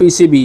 PCB،